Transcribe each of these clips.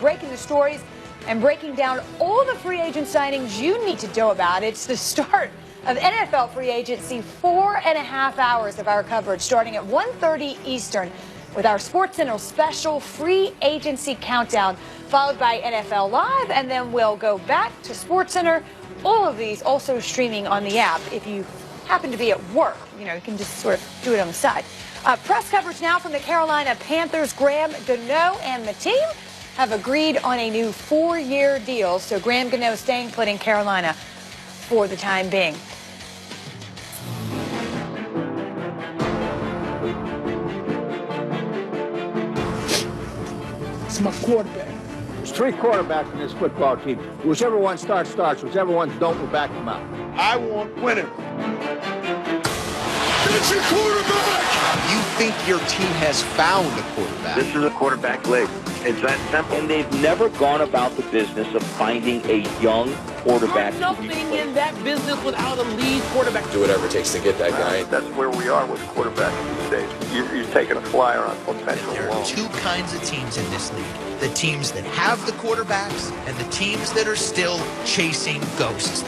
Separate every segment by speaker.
Speaker 1: breaking the stories and breaking down all the free agent signings you need to know about. It's the start of NFL free agency, 4.5 hours of our coverage starting at 1:30 Eastern with our SportsCenter special free agency countdown, followed by NFL Live, and then we'll go back to SportsCenter. All of these also streaming on the app. If you happen to be at work, you can just sort of do it on the side. Press coverage now from the Carolina Panthers. Graham Gano and the team have agreed on a new 4-year deal. So Graham Gano staying put in Carolina for the time being.
Speaker 2: It's my quarterback.
Speaker 3: There's 3 quarterbacks in this football team. Whichever one starts, whichever ones don't, we'll back them out.
Speaker 2: I want winners. That's your quarterback!
Speaker 4: You think your team has found a quarterback?
Speaker 5: This is a quarterback league. It's that simple. And they've never gone about the business of finding a young quarterback.
Speaker 6: There's nothing in that business without a lead quarterback.
Speaker 7: Do whatever it takes to get that guy.
Speaker 5: That's where we are with quarterbacks these days. You're taking a flyer on potential.
Speaker 4: There are 2 kinds of teams in this league. The teams that have the quarterbacks and the teams that are still chasing ghosts.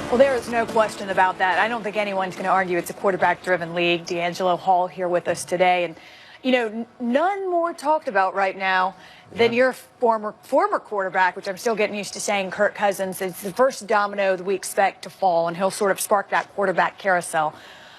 Speaker 1: Well, there is no question about that. I don't think anyone's going to argue it's a quarterback-driven league. D'Angelo Hall here with us today. And, none more talked about right now than your former quarterback, which I'm still getting used to saying, Kirk Cousins. It's the first domino that we expect to fall, and he'll sort of spark that quarterback carousel.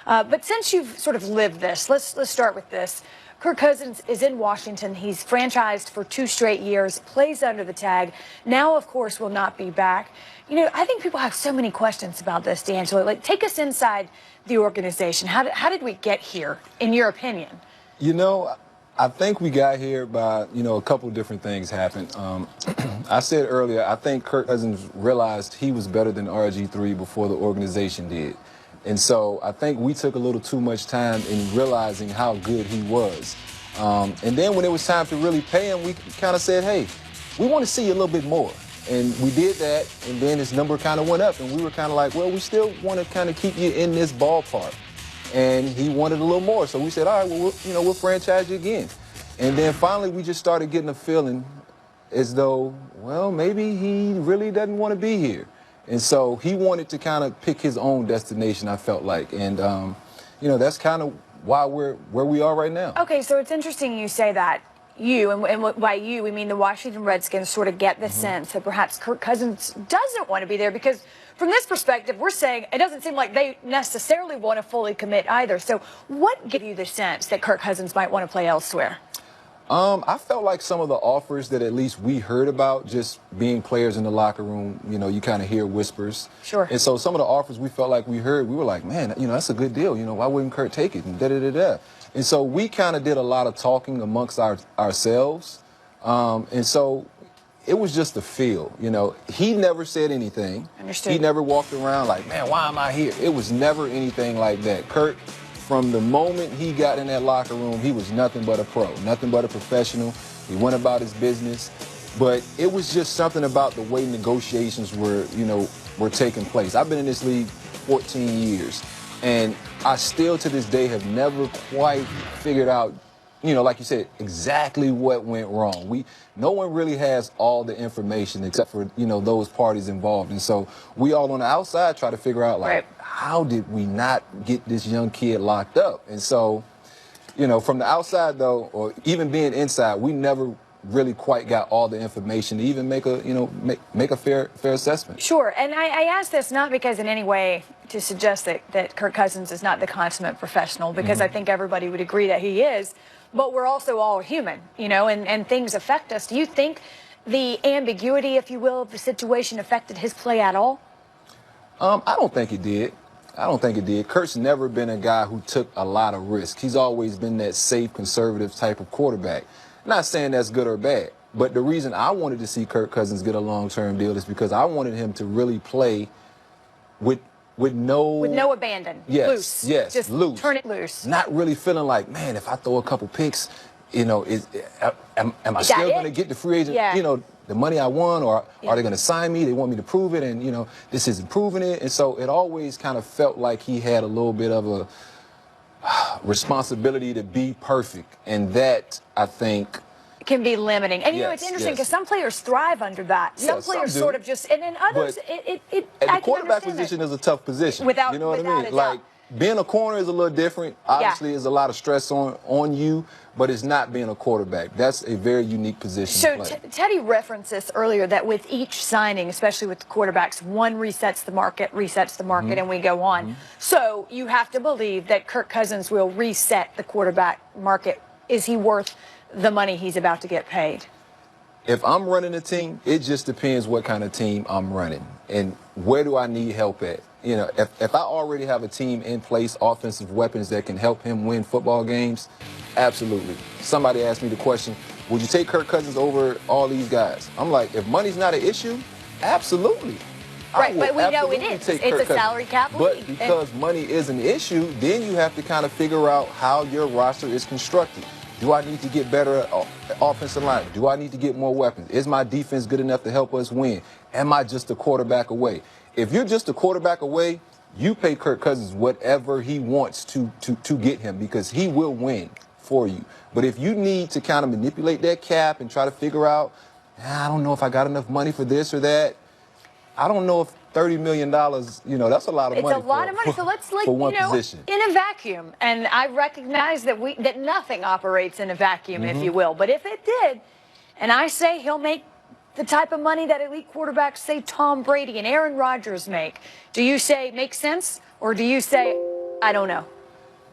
Speaker 1: But since you've sort of lived this, let's start with this. Kirk Cousins is in Washington. He's franchised for 2 straight years, plays under the tag. Now, of course, will not be back. I think people have so many questions about this, D'Angelo. Like, take us inside the organization. How did we get here, in your opinion?
Speaker 8: I think we got here by, a couple different things happened. I said earlier, I think Kirk Cousins realized he was better than RG3 before the organization did. And so I think we took a little too much time in realizing how good he was. And then when it was time to really pay him, we kind of said, hey, we want to see a little bit more. And we did that, and then his number kind of went up, and we were kind of like, well, we still want to kind of keep you in this ballpark. And he wanted a little more, so we said, all right, well, we'll franchise you again. And then finally, we just started getting a feeling as though, well, maybe he really doesn't want to be here. And so he wanted to kind of pick his own destination, I felt like. And, that's kind of why we're where we are right now.
Speaker 1: Okay, so it's interesting you say that. And by you, we mean the Washington Redskins sort of get the sense that perhaps Kirk Cousins doesn't want to be there, because from this perspective, we're saying it doesn't seem like they necessarily want to fully commit either. So what gave you the sense that Kirk Cousins might want to play elsewhere?
Speaker 8: I felt like some of the offers that at least we heard about, just being players in the locker room, you kind of hear whispers.
Speaker 1: Sure.
Speaker 8: And so some of the offers we felt like we heard, we were like, man, that's a good deal. Why wouldn't Kirk take it? And da-da-da-da. And so we kind of did a lot of talking amongst ourselves. And so it was just a feel, He never said anything.
Speaker 1: Understood.
Speaker 8: He never walked around like, man, why am I here? It was never anything like that. Kirk, from the moment he got in that locker room, he was nothing but a pro, nothing but a professional. He went about his business. But it was just something about the way negotiations were taking place. I've been in this league 14 years. And I still, to this day, have never quite figured out, like you said, exactly what went wrong. No one really has all the information except for, those parties involved. And so we all on the outside try to figure out, like, how did we not get this young kid locked up? And so, from the outside, though, or even being inside, we never really quite got all the information to even make a fair assessment.
Speaker 1: Sure, and I ask this not because in any way to suggest that Kirk Cousins is not the consummate professional, because I think everybody would agree that he is, but we're also all human, and things affect us. Do you think the ambiguity, if you will, of the situation affected his play at all?
Speaker 8: I don't think it did. Kurt's never been a guy who took a lot of risks. He's always been that safe, conservative type of quarterback. Not saying that's good or bad, but the reason I wanted to see Kirk Cousins get a long-term deal is because I wanted him to really play with no
Speaker 1: abandon.
Speaker 8: Yes,
Speaker 1: loose.
Speaker 8: Yes,
Speaker 1: just
Speaker 8: loose.
Speaker 1: Turn it loose.
Speaker 8: Not really feeling like, man, if I throw a couple picks, am I still going to get the free agent, the money I won, or are they going to sign me? They want me to prove it, and this isn't proving it. And so it always kind of felt like he had a little bit of responsibility to be perfect, and that, I think,
Speaker 1: can be limiting. And, you know,
Speaker 8: yes,
Speaker 1: it's interesting
Speaker 8: yes.
Speaker 1: because some players thrive under that.
Speaker 8: Yeah,
Speaker 1: Some players
Speaker 8: some do.
Speaker 1: sort of just, and then others,
Speaker 8: But
Speaker 1: I
Speaker 8: the
Speaker 1: can
Speaker 8: quarterback
Speaker 1: understand
Speaker 8: position
Speaker 1: that.
Speaker 8: is a tough position.
Speaker 1: Without-
Speaker 8: you know what I
Speaker 1: without
Speaker 8: mean?
Speaker 1: a
Speaker 8: Like,
Speaker 1: doubt.
Speaker 8: being a corner is a little different. Obviously, there's a lot of stress on you, but it's not being a quarterback. That's a very unique position
Speaker 1: So
Speaker 8: to play.
Speaker 1: Teddy referenced this earlier, that with each signing, especially with the quarterbacks, one resets the market,
Speaker 8: Mm-hmm.
Speaker 1: and we go on. So you have to believe that Kirk Cousins will reset the quarterback market. Is he worth the money he's about to get paid?
Speaker 8: If I'm running a team, it just depends what kind of team I'm running and where do I need help at. You know, if I already have a team in place, offensive weapons that can help him win football games, absolutely. Somebody asked me the question, would you take Kirk Cousins over all these guys? I'm like, if money's not an issue, absolutely.
Speaker 1: Right,
Speaker 8: I will
Speaker 1: but we know it
Speaker 8: absolutely
Speaker 1: is.
Speaker 8: take
Speaker 1: It's
Speaker 8: Kirk
Speaker 1: a
Speaker 8: Cousins.
Speaker 1: salary cap
Speaker 8: But
Speaker 1: league.
Speaker 8: because money is an issue, then you have to kind of figure out how your roster is constructed. Do I need to get better at offensive line? Do I need to get more weapons? Is my defense good enough to help us win? Am I just a quarterback away? If you're just a quarterback away, you pay Kirk Cousins whatever he wants to get him, because he will win for you. But if you need to kind of manipulate that cap and try to figure out, I don't know if I got enough money for this or that, I don't know if $30 million, you know, that's a lot of money.
Speaker 1: It's a lot of money. So let's, like,
Speaker 8: for one
Speaker 1: you know,
Speaker 8: position.
Speaker 1: in a vacuum, and I recognize that nothing operates in a vacuum, if you will. But if it did, and I say he'll make the type of money that elite quarterbacks, say Tom Brady and Aaron Rodgers, make, do you say makes sense, or do you say I don't know?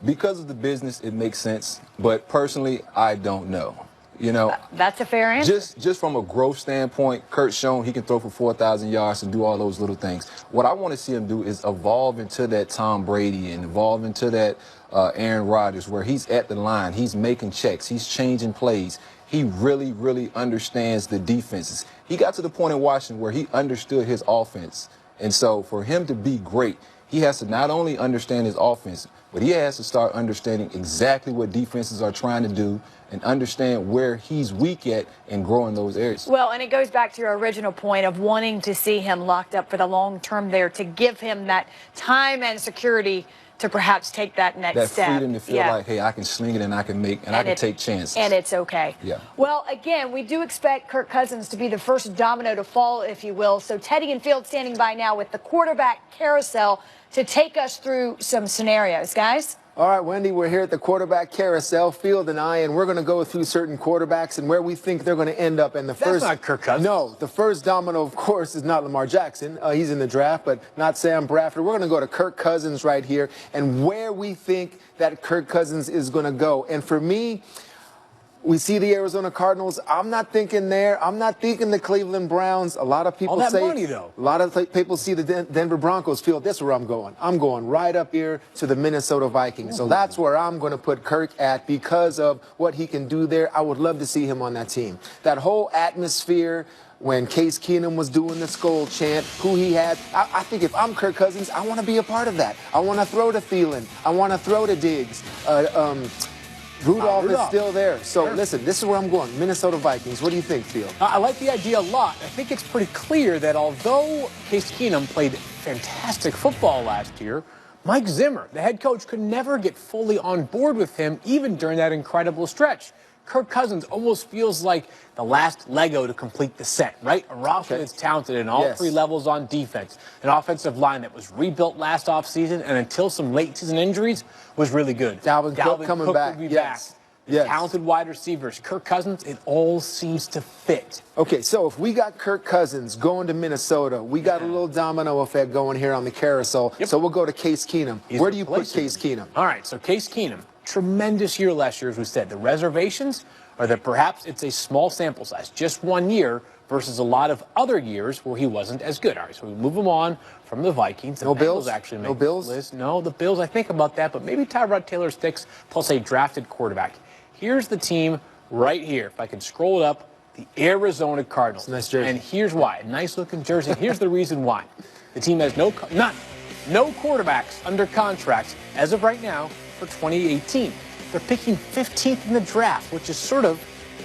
Speaker 8: Because of the business, it makes sense. But personally, I don't know. You know,
Speaker 1: That's a fair answer.
Speaker 8: just from a growth standpoint, Kurt's shown he can throw for 4,000 yards and do all those little things. What I want to see him do is evolve into that Tom Brady and evolve into that Aaron Rodgers, where he's at the line, he's making checks, he's changing plays. He really, really understands the defenses. He got to the point in Washington where he understood his offense. And so for him to be great, he has to not only understand his offense, but he has to start understanding exactly what defenses are trying to do and understand where he's weak at and grow in those areas.
Speaker 1: Well, and it goes back to your original point of wanting to see him locked up for the long term there, to give him that time and security to perhaps take that next
Speaker 8: That
Speaker 1: step.
Speaker 8: freedom to feel like, hey, I can sling it and I can make, and I can take chances.
Speaker 1: And it's okay.
Speaker 8: Yeah.
Speaker 1: Well, again, we do expect Kirk Cousins to be the first domino to fall, if you will. So Teddy and Field standing by now with the quarterback carousel to take us through some scenarios. Guys?
Speaker 7: All right, Wendy, we're here at the quarterback carousel, Field and I, and we're going to go through certain quarterbacks and where we think they're going to end up. And
Speaker 6: That's not Kirk Cousins.
Speaker 7: No, the first domino, of course, is not Lamar Jackson. He's in the draft, but not Sam Bradford. We're going to go to Kirk Cousins right here and where we think that Kirk Cousins is going to go. And for me, we see the Arizona Cardinals. I'm not thinking there. I'm not thinking the Cleveland Browns. A lot of people
Speaker 6: All that
Speaker 7: say
Speaker 6: money, though.
Speaker 7: A lot of people see the Denver Broncos. Field. That's where I'm going. I'm going right up here to the Minnesota Vikings. So that's where I'm going to put Kirk at because of what he can do there. I would love to see him on that team. That whole atmosphere when Case Keenum was doing the Skol chant, who he had. I think if I'm Kirk Cousins, I want to be a part of that. I want to throw to Thielen. I want to throw to Diggs. Rudolph is still there. So, listen, this is where I'm going. Minnesota Vikings. What do you think, Field?
Speaker 6: I like the idea a lot. I think it's pretty clear that although Case Keenum played fantastic football last year, Mike Zimmer, the head coach, could never get fully on board with him, even during that incredible stretch. Kirk Cousins almost feels like the last Lego to complete the set, right? A roster that's talented in all three levels on defense. An offensive line that was rebuilt last offseason and until some late season injuries was really good.
Speaker 7: Dalvin Cook coming back.
Speaker 6: Will be back. Talented wide receivers. Kirk Cousins, it all seems to fit.
Speaker 7: Okay, so if we got Kirk Cousins going to Minnesota, we got a little domino effect going here on the carousel. So we'll go to Case Keenum. Where do you put Case Keenum?
Speaker 6: All right, so Case Keenum, tremendous year last year, as we said. The reservations are that perhaps it's a small sample size, just 1 year, versus a lot of other years where he wasn't as good. All right, so we move him on from the Vikings. The
Speaker 7: No Bills?
Speaker 6: Actually
Speaker 7: No Bills?
Speaker 6: list. No, the Bills, I think about that, but maybe Tyrod Taylor sticks, plus a drafted quarterback. Here's the team right here. If I can scroll it up, the Arizona Cardinals.
Speaker 7: Nice jersey.
Speaker 6: And here's why. Nice looking jersey. Here's the reason why. The team has no quarterbacks under contract as of right now for 2018. They're picking 15th in the draft, which is sort of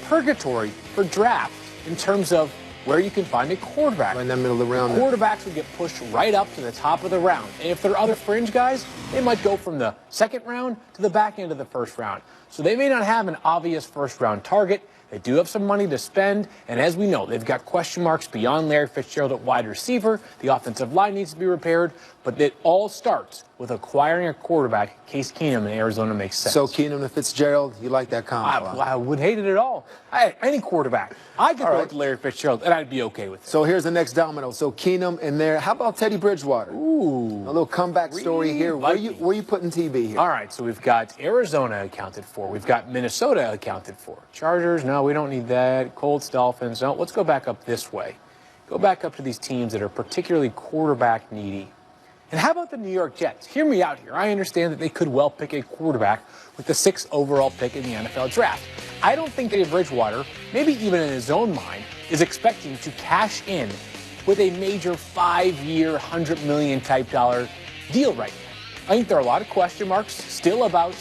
Speaker 6: purgatory for draft in terms of where you can find a quarterback.
Speaker 7: Right in the middle of the round.
Speaker 6: Quarterbacks would get pushed right up to the top of the round. And if there are other fringe guys, they might go from the second round to the back end of the first round. So they may not have an obvious first-round target. They do have some money to spend, and as we know, they've got question marks beyond Larry Fitzgerald at wide receiver. The offensive line needs to be repaired, but it all starts with acquiring a quarterback. Case Keenum in Arizona makes sense.
Speaker 7: So Keenum to Fitzgerald, you like that combo?
Speaker 6: I wouldn't hate it at all. Any quarterback. I could go to Larry Fitzgerald, and I'd be okay with it.
Speaker 7: So here's the next domino. So Keenum in there. How about Teddy Bridgewater?
Speaker 6: Ooh.
Speaker 7: A little comeback story here. Where you putting TB here?
Speaker 6: All right, so we've got Arizona accounted for. We've got Minnesota accounted for. Chargers, no, we don't need that. Colts, Dolphins, no. Let's go back up this way. Go back up to these teams that are particularly quarterback needy. And how about the New York Jets? Hear me out here. I understand that they could well pick a quarterback with the 6th overall pick in the NFL draft. I don't think Teddy Bridgewater, maybe even in his own mind, is expecting to cash in with a major 5-year, $100 million type deal right now. I think there are a lot of question marks still about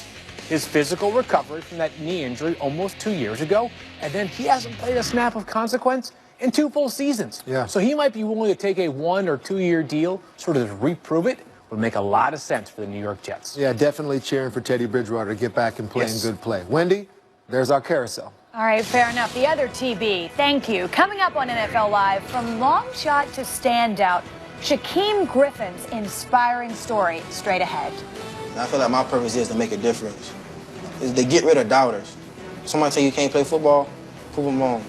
Speaker 6: his physical recovery from that knee injury almost 2 years ago, and then he hasn't played a snap of consequence in 2 full seasons.
Speaker 7: Yeah.
Speaker 6: So he might be willing to take a 1 or 2 year deal, sort of reprove it. Would make a lot of sense for the New York Jets.
Speaker 7: Yeah, definitely cheering for Teddy Bridgewater to get back and playing good play. Wendy, there's our carousel.
Speaker 1: All right, fair enough. The other TB, thank you. Coming up on NFL Live, from long shot to standout, Shaquem Griffin's inspiring story straight ahead.
Speaker 9: I feel like my purpose is to make a difference, is to get rid of doubters. Somebody tell you can't play football, prove them wrong.